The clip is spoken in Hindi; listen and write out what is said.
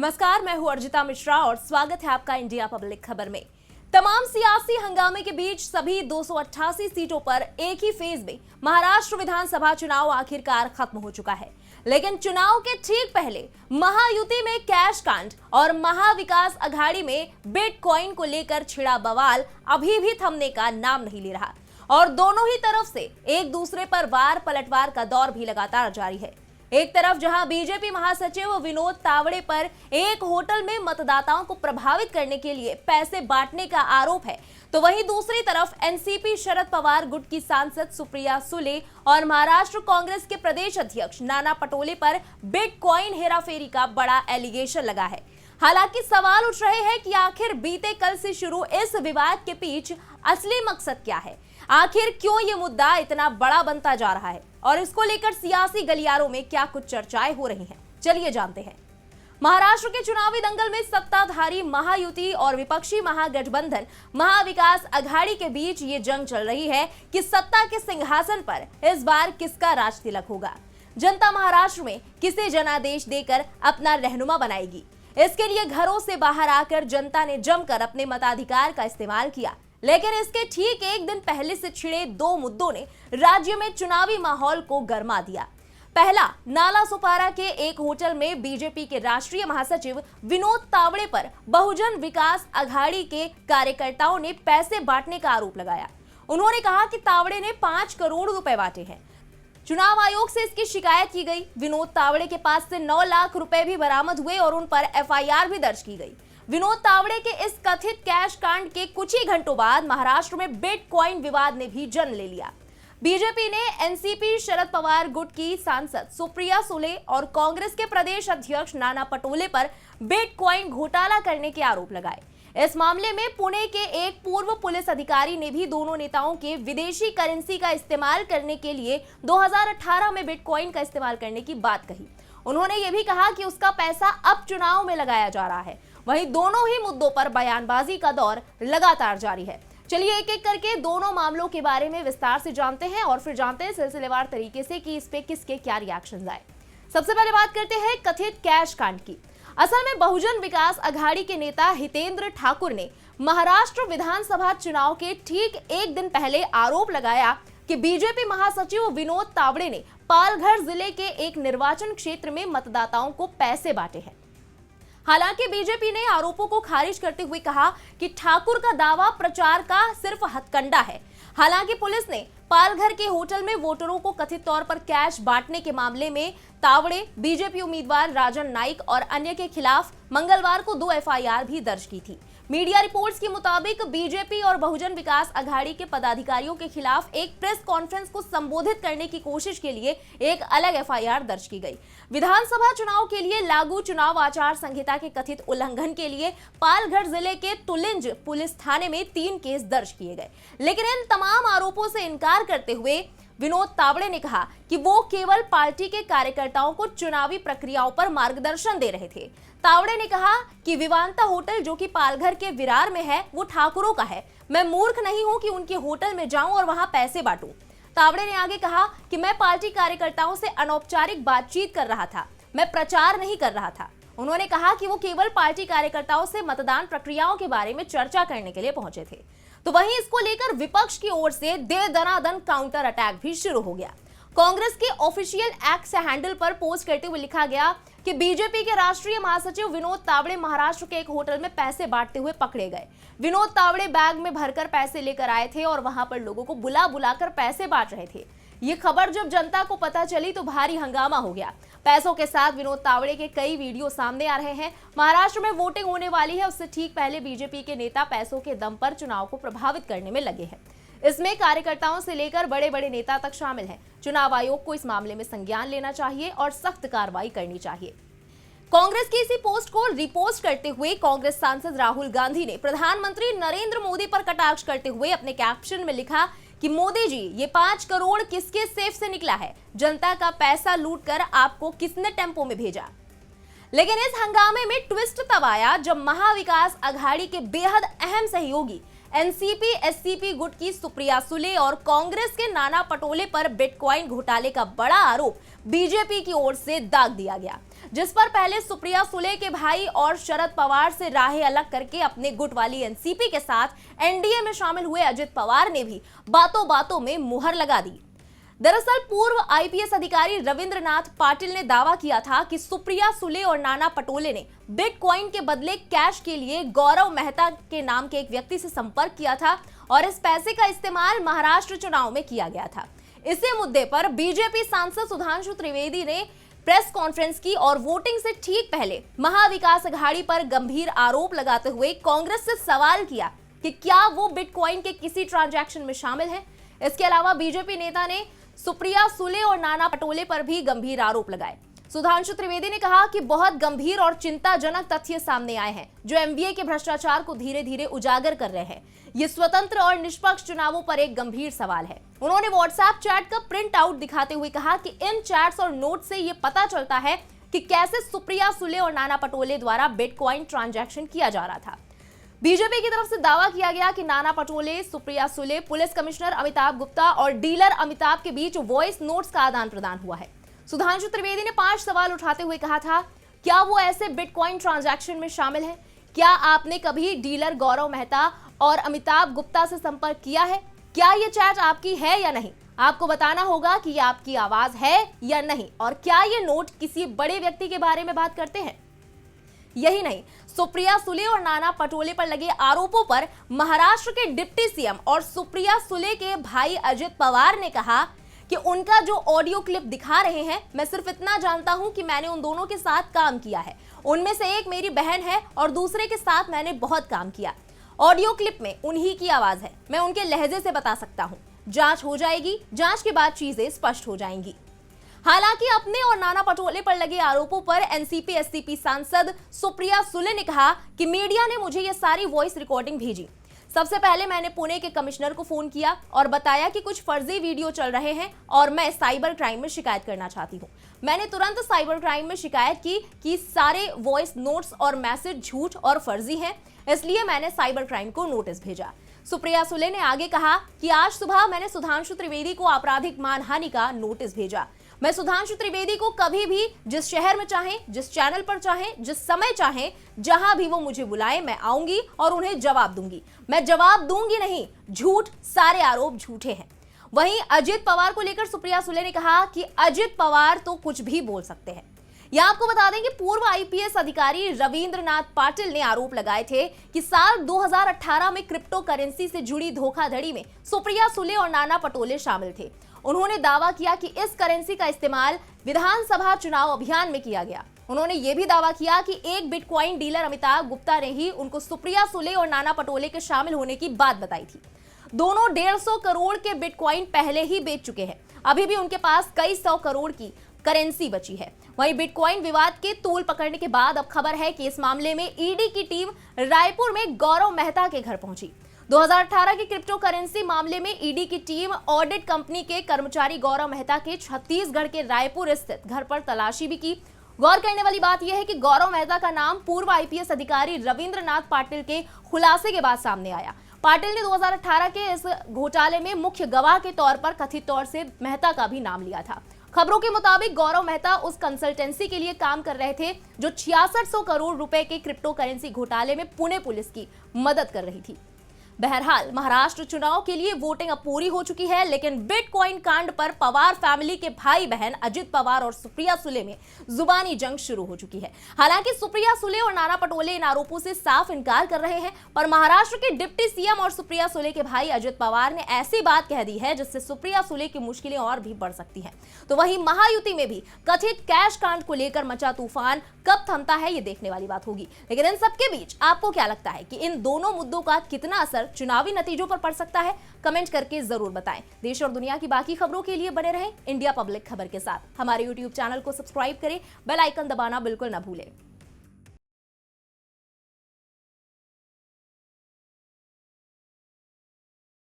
नमस्कार, मैं हूं अर्जिता मिश्रा और स्वागत है आपका इंडिया पब्लिक खबर में। तमाम सियासी हंगामे के बीच सभी 288 सीटों पर एक ही फेज में महाराष्ट्र विधानसभा चुनाव आखिरकार खत्म हो चुका है। लेकिन चुनाव के ठीक पहले महायुति में कैश कांड और महाविकास अघाड़ी में बिटकॉइन को लेकर छिड़ा बवाल अभी भी थमने का नाम नहीं ले रहा और दोनों ही तरफ से एक दूसरे पर वार पलटवार का दौर भी लगातार जारी है। एक तरफ जहां बीजेपी महासचिव विनोद तावड़े पर एक होटल में मतदाताओं को प्रभावित करने के लिए पैसे बांटने का आरोप है, तो वहीं दूसरी तरफ एनसीपी शरद पवार गुट की सांसद सुप्रिया सुले और महाराष्ट्र कांग्रेस के प्रदेश अध्यक्ष नाना पटोले पर बिटकॉइन हेराफेरी का बड़ा एलिगेशन लगा है। हालांकि सवाल उठ रहे हैं कि आखिर बीते कल से शुरू इस विवाद के पीछे असली मकसद क्या है, आखिर क्यों ये मुद्दा इतना बड़ा बनता जा रहा है और इसको लेकर सियासी गलियारों में क्या कुछ चर्चाएं हो रही हैं, चलिए जानते हैं। महाराष्ट्र के चुनावी दंगल में सत्ताधारी महायुति और विपक्षी महागठबंधन महाविकास अघाड़ी के बीच ये जंग चल रही है कि सत्ता के सिंहासन पर इस बार किसका राज तिलक होगा। जनता महाराष्ट्र में किसे जनादेश देकर अपना रहनुमा बनाएगी, इसके लिए घरों से बाहर आकर जनता ने जमकर अपने मताधिकार का इस्तेमाल किया। लेकिन इसके ठीक एक दिन पहले से छिड़े दो मुद्दों ने राज्य में चुनावी माहौल को गरमा दिया। पहला, नाला सुपारा के एक होटल में बीजेपी के राष्ट्रीय महासचिव विनोद तावड़े पर बहुजन विकास अघाड़ी के कार्यकर्ताओं ने पैसे बांटने का आरोप लगाया। उन्होंने कहा कि तावड़े ने 5 करोड़ रुपए बांटे हैं। चुनाव आयोग से इसकी शिकायत की गई। विनोद तावड़े के पास से 9 लाख रुपए भी बरामद हुए और उन पर एफआईआर भी दर्ज की गई। विनोद तावड़े के इस कथित कैश कांड के कुछ ही घंटों बाद महाराष्ट्र में बिटकॉइन विवाद ने भी जन्म ले लिया। बीजेपी ने एनसीपी शरद पवार गुट की सांसद सुप्रिया सुले और कांग्रेस के प्रदेश अध्यक्ष नाना पटोले पर बिटकॉइन घोटाला करने के आरोप लगाए। इस मामले में पुणे के एक पूर्व पुलिस अधिकारी ने भी दोनों नेताओं के विदेशी करेंसी का इस्तेमाल करने के लिए 2018 में बिटकॉइन का इस्तेमाल करने की बात कही। उन्होंने ये भी कहा कि उसका पैसा अब चुनाव में लगाया जा रहा है। वहीं दोनों ही मुद्दों पर बयानबाजी का दौर लगातार जारी है। चलिए एक एक करके दोनों मामलों के बारे में विस्तार से जानते हैं और फिर जानते हैं सिलसिलेवार तरीके से कि इस पे किसके क्या रिएक्शंस आए। सबसे पहले बात करते हैं कथित कैश कांड की। असल में बहुजन विकास अघाड़ी के नेता हितेंद्र ठाकुर ने महाराष्ट्र विधानसभा चुनाव के ठीक एक दिन पहले आरोप लगाया कि बीजेपी महासचिव विनोद तावड़े ने पालघर जिले के एक निर्वाचन क्षेत्र में मतदाताओं को पैसे बांटे हैं। हालांकि बीजेपी ने आरोपों को खारिज करते हुए कहा कि ठाकुर का दावा प्रचार का सिर्फ हथकंडा है। हालांकि पुलिस ने पालघर के होटल में वोटरों को कथित तौर पर कैश बांटने के मामले में तावड़े, बीजेपी उम्मीदवार राजन नाइक और अन्य के खिलाफ मंगलवार को 2 एफआईआर भी दर्ज की थी। मीडिया रिपोर्ट्स के मुताबिक बीजेपी और बहुजन विकास अघाड़ी के पदाधिकारियों के खिलाफ एक प्रेस कॉन्फ्रेंस को संबोधित करने की कोशिश के लिए एक अलग एफआईआर दर्ज की गई। विधानसभा चुनाव के लिए लागू चुनाव आचार संहिता के कथित उल्लंघन के लिए पालघर जिले के तुलिंज पुलिस थाने में 3 केस दर्ज किए गए। लेकिन इन तमाम आरोपों से इनकार करते हुए विनोद तावड़े ने कहा कि वो केवल पार्टी के कार्यकर्ताओं को चुनावी प्रक्रियाओं पर मार्गदर्शन दे रहे थे। तावड़े ने कहा कि विवांता होटल जो कि पालघर के विरार में है वो ठाकुरों का है। मैं मूर्ख नहीं हूं कि उनके होटल में जाऊं और वहां पैसे बांटूं। तावड़े ने आगे कहा कि मैं पार्टी कार्यकर्ताओं से अनौपचारिक बातचीत कर रहा था, मैं प्रचार नहीं कर रहा था। उन्होंने कहा कि वो केवल पार्टी कार्यकर्ताओं से मतदान प्रक्रियाओं के बारे में चर्चा करने के लिए पहुंचे थे। तो वहीं इसको लेकर विपक्ष की ओर से दे दनादन काउंटर अटैक भी शुरू हो गया। कांग्रेस के ऑफिशियल एक्स हैंडल पर पोस्ट करते हुए लिखा गया कि बीजेपी के राष्ट्रीय महासचिव विनोद तावड़े महाराष्ट्र के एक होटल में पैसे बांटते हुए पकड़े गए। विनोद तावड़े बैग में भरकर पैसे लेकर आए थे और वहां पर लोगों को बुला बुलाकर पैसे बांट रहे थे। ये खबर जब जनता को पता चली तो भारी हंगामा हो गया। पैसों के साथ विनोद तावड़े के कई वीडियो सामने आ रहे हैं। महाराष्ट्र में वोटिंग होने वाली है, उससे ठीक पहले बीजेपी के नेता पैसों के दम पर चुनाव को प्रभावित करने में लगे हैं। इसमें कार्यकर्ताओं से लेकर बड़े बड़े नेता तक शामिल हैं। चुनाव आयोग को इस मामले में संज्ञान लेना चाहिए और सख्त कार्रवाई करनी चाहिए। कांग्रेस की इसी पोस्ट को रिपोस्ट करते हुए कांग्रेस सांसद राहुल गांधी ने प्रधानमंत्री नरेंद्र मोदी पर कटाक्ष करते हुए अपने कैप्शन में लिखा कि मोदी जी, ये 5 करोड़ किसके सेफ से निकला है? जनता का पैसा लूटकर आपको किसने टेम्पो में भेजा? लेकिन इस हंगामे में ट्विस्ट तब आया जब महाविकास अघाड़ी के बेहद अहम सहयोगी एनसीपी एससीपी गुट की सुप्रिया सुले और कांग्रेस के नाना पटोले पर बिटकॉइन घोटाले का बड़ा आरोप बीजेपी की ओर से दाग दिया गया, जिस पर पहले सुप्रिया सुले के भाई और शरद पवार से राहें अलग करके अपने गुट वाली एनसीपी के साथ एनडीए में शामिल हुए अजित पवार ने भी बातों बातों में मुहर लगा दी। दरअसल पूर्व आईपीएस अधिकारी रविंद्रनाथ पाटिल ने दावा किया था कि सुप्रिया सुले और नाना पटोले ने बिटकॉइन के बदले कैश के लिए गौरव मेहता के नाम के एक व्यक्ति से संपर्क किया था और इस पैसे का इस्तेमाल महाराष्ट्र चुनाव में किया गया था। इसी मुद्दे पर बीजेपी सांसद सुधांशु त्रिवेदी ने प्रेस कॉन्फ्रेंस की और वोटिंग से ठीक पहले महाविकास अघाड़ी पर गंभीर आरोप लगाते हुए कांग्रेस से सवाल किया कि क्या वो बिटकॉइन के किसी ट्रांजैक्शन में शामिल है। इसके अलावा बीजेपी नेता ने सुप्रिया सुले और नाना पटोले पर भी गंभीर आरोप लगाए। सुधांशु त्रिवेदी ने कहा कि बहुत गंभीर और चिंताजनक तथ्य सामने आए हैं जो एमबीए के भ्रष्टाचार को धीरे धीरे उजागर कर रहे हैं। ये स्वतंत्र और निष्पक्ष चुनावों पर एक गंभीर सवाल है। उन्होंने व्हाट्सएप चैट का प्रिंट आउट दिखाते हुए कहा कि इन चैट्स और नोट से ये पता चलता है कि कैसे सुप्रिया सुले और नाना पटोले द्वारा बिटकॉइन ट्रांजैक्शन किया जा रहा था। बीजेपी की तरफ से दावा किया गया कि नाना पटोले, सुप्रिया सुले, पुलिस कमिश्नर अमिताभ गुप्ता और डीलर अमिताभ के बीच वॉइस नोट्स का आदान प्रदान हुआ है। सुधांशु त्रिवेदी ने 5 सवाल उठाते हुए कहा था, क्या वो ऐसे बिटकॉइन ट्रांजैक्शन में शामिल है? क्या आपने कभी डीलर गौरव मेहता और अमिताभ गुप्ता से संपर्क किया है? क्या ये चैट आपकी है या नहीं? आपको बताना होगा कि ये आपकी आवाज है या नहीं, और क्या ये नोट किसी बड़े व्यक्ति के बारे में बात करते हैं? यही नहीं, सुप्रिया सुले और नाना पटोले पर लगे आरोपों पर महाराष्ट्र के डिप्टी सीएम और सुप्रिया सुले के भाई अजित पवार ने कहा कि उनका जो ऑडियो क्लिप दिखा रहे हैं, मैं सिर्फ इतना जानता हूं कि मैंने उन दोनों के साथ काम किया है। उनमें से एक मेरी बहन है और दूसरे के साथ मैंने बहुत काम किया। ऑडियो क्लिप में उन्हीं की आवाज है, मैं उनके लहजे से बता सकता हूं। जांच हो जाएगी, जांच के बाद चीजें स्पष्ट हो जाएंगी। हालांकि अपने और नाना पटोले पर लगे आरोपों पर एनसीपी एससीपी सांसद सुप्रिया सुले ने कहा कि मीडिया ने मुझे ये सारी वॉइस रिकॉर्डिंग भेजी। सबसे पहले मैंने पुणे के कमिश्नर को फोन किया और बताया कि कुछ फर्जी वीडियो चल रहे हैं और मैं साइबर क्राइम में शिकायत करना चाहती हूँ। मैंने तुरंत साइबर क्राइम में शिकायत की कि सारे वॉइस नोट्स और मैसेज झूठ और फर्जी हैं, इसलिए मैंने साइबर क्राइम को नोटिस भेजा। सुप्रिया सुले ने आगे कहा कि आज सुबह मैंने सुधांशु त्रिवेदी को आपराधिक मानहानि का नोटिस भेजा। मैं सुधांशु त्रिवेदी को कभी भी जिस शहर में चाहें, जिस चैनल पर चाहें, जिस समय चाहें, जहां भी वो मुझे बुलाएं, मैं आऊंगी और उन्हें जवाब दूंगी। मैं जवाब दूंगी नहीं, झूठ, सारे आरोप झूठे हैं। वहीं अजित पवार को लेकर सुप्रिया सुले ने कहा कि अजित पवार तो कुछ भी बोल सकते हैं। यहां आपको बता दें कि पूर्व आईपीएस अधिकारी रविंद्रनाथ पाटिल ने आरोप लगाए थे कि साल 2018 में क्रिप्टो करेंसी से जुड़ी धोखाधड़ी में सुप्रिया सुले और नाना पटोले शामिल थे। उन्होंने दावा किया कि इस करेंसी का इस्तेमाल विधानसभा चुनाव अभियान में किया गया। उन्होंने यह भी दावा किया कि एक बिटकॉइन डीलर अमिताभ गुप्ता ने ही उनको सुप्रिया सुले और नाना पटोले के शामिल होने की बात बताई थी। दोनों 150 करोड़ के बिटकॉइन पहले ही बेच चुके हैं। अभी भी उनके पास कई 100 करोड़ की करेंसी बची है। वहीं बिटकॉइन विवाद के तूल पकड़ने के बाद अब खबर है कि इस मामले में ईडी की टीम रायपुर में गौरव मेहता के घर पहुंची। 2018 के क्रिप्टो करेंसी मामले में ईडी की टीम ऑडिट कंपनी के कर्मचारी गौरव मेहता के छत्तीसगढ़ के रायपुर स्थित घर पर तलाशी भी की। गौर करने वाली बात यह है कि गौरव मेहता का नाम पूर्व आईपीएस अधिकारी रविंद्रनाथ पाटिल के खुलासे के बाद सामने आया। पाटिल ने 2018 के इस घोटाले में मुख्य गवाह के तौर पर कथित तौर से मेहता का भी नाम लिया था। खबरों के मुताबिक गौरव मेहता उस कंसल्टेंसी के लिए काम कर रहे थे जो 6600 करोड़ रुपए के क्रिप्टो करेंसी घोटाले में पुणे पुलिस की मदद कर रही थी। बहरहाल महाराष्ट्र चुनाव के लिए वोटिंग अब पूरी हो चुकी है, लेकिन बिटकॉइन कांड पर पवार फैमिली के भाई बहन अजित पवार और सुप्रिया सुले में जुबानी जंग शुरू हो चुकी है। हालांकि सुप्रिया सुले और नाना पटोले इन आरोपों से साफ इनकार कर रहे हैं, पर महाराष्ट्र के डिप्टी सीएम और सुप्रिया सुले के भाई अजित पवार ने ऐसी बात कह दी है जिससे सुप्रिया सुले की मुश्किलें और भी बढ़ सकती हैं। तो वहीं महायुति में भी कथित कैश कांड को लेकर मचा तूफान कब थमता है, ये देखने वाली बात होगी। लेकिन इन सबके बीच आपको क्या लगता है कि इन दोनों मुद्दों का कितना असर चुनावी नतीजों पर पड़ सकता है? कमेंट करके जरूर बताएं। देश और दुनिया की बाकी खबरों के लिए बने रहें इंडिया पब्लिक खबर के साथ। हमारे YouTube चैनल को सब्सक्राइब करें, बेल आइकन दबाना बिल्कुल न भूलें।